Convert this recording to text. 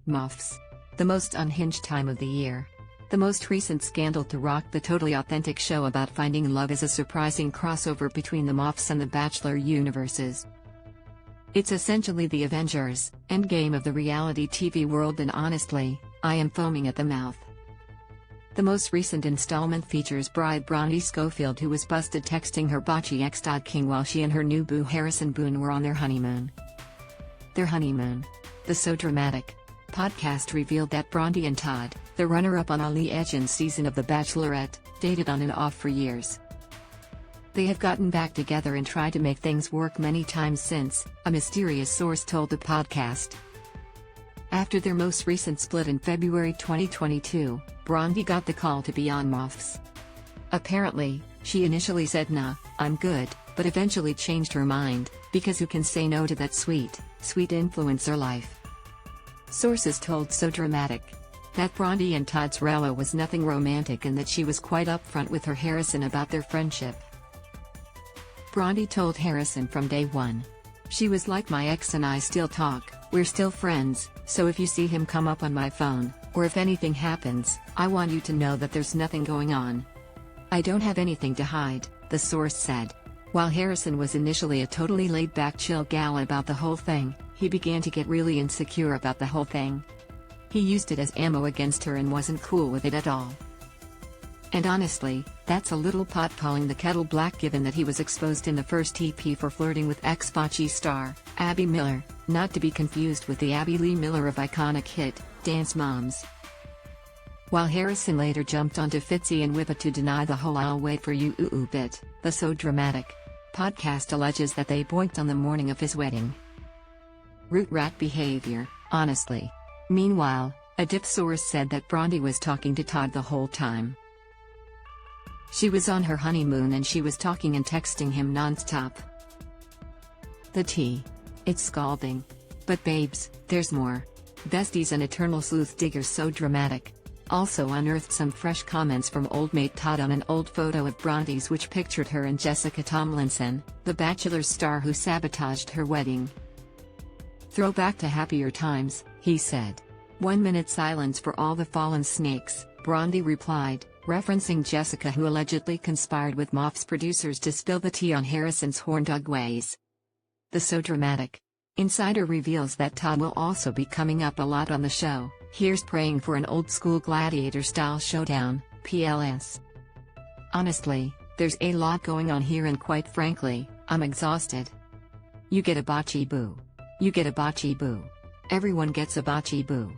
MAFS. The most unhinged time of the year. The most recent scandal to rock the totally authentic show about finding love is a surprising crossover between the MAFS and The Bachelor universes. It's essentially the Avengers, Endgame of the reality TV world, and honestly, I am foaming at the mouth. The most recent installment features bride Bronte Schofield, who was busted texting her Bachie ex Todd King while she and her new boo Harrison Boon were on their honeymoon. Their honeymoon. The So Dramatic podcast revealed that Bronte and Todd, the runner-up on Ali Ejin's season of The Bachelorette, dated on and off for years. They have gotten back together and tried to make things work many times since, a mysterious source told the podcast. After their most recent split in February 2022, Bronte got the call to be on MAFS. Apparently, she initially said "Nah, I'm good," but eventually changed her mind, because who can say no to that sweet influencer life? Sources told So Dramatic that Bronte and Todd's rela was nothing romantic and that she was quite upfront with her Harrison about their friendship. Bronte told Harrison from day one. "She was like, my ex and I still talk, we're still friends, so if you see him come up on my phone, or if anything happens, I want you to know that there's nothing going on. I don't have anything to hide," the source said. While Harrison was initially a totally laid-back chill gal about the whole thing, he began to get really insecure about the whole thing. He used it as ammo against her and wasn't cool with it at all. And honestly, that's a little pot calling the kettle black, given that he was exposed in the first EP for flirting with ex-Bachie star, Abby Miller, not to be confused with the Abby Lee Miller of iconic hit, Dance Moms. While Harrison later jumped onto Fitzy and Whippa to deny the whole "I'll wait for you" bit, the So Dramatic podcast alleges that they boinked on the morning of his wedding. Root rat behavior, honestly. Meanwhile, a dip source said that Bronte was talking to Todd the whole time. She was on her honeymoon and she was talking and texting him non-stop. The tea. It's scalding. But babes, there's more. Besties and eternal sleuth digger So Dramatic also unearthed some fresh comments from old mate Todd on an old photo of Bronte's which pictured her and Jessica Tomlinson, the Bachelor star who sabotaged her wedding. "Throwback to happier times," he said. "1 minute silence for all the fallen snakes," Bronte replied, referencing Jessica, who allegedly conspired with MAFS producers to spill the tea on Harrison's horndog ways. The So Dramatic insider reveals that Todd will also be coming up a lot on the show. Here's praying for an old-school gladiator-style showdown, PLS. "Honestly, there's a lot going on here and quite frankly, I'm exhausted. You get a Bachie boo. You get a Bachie boo. Everyone gets a Bachie boo.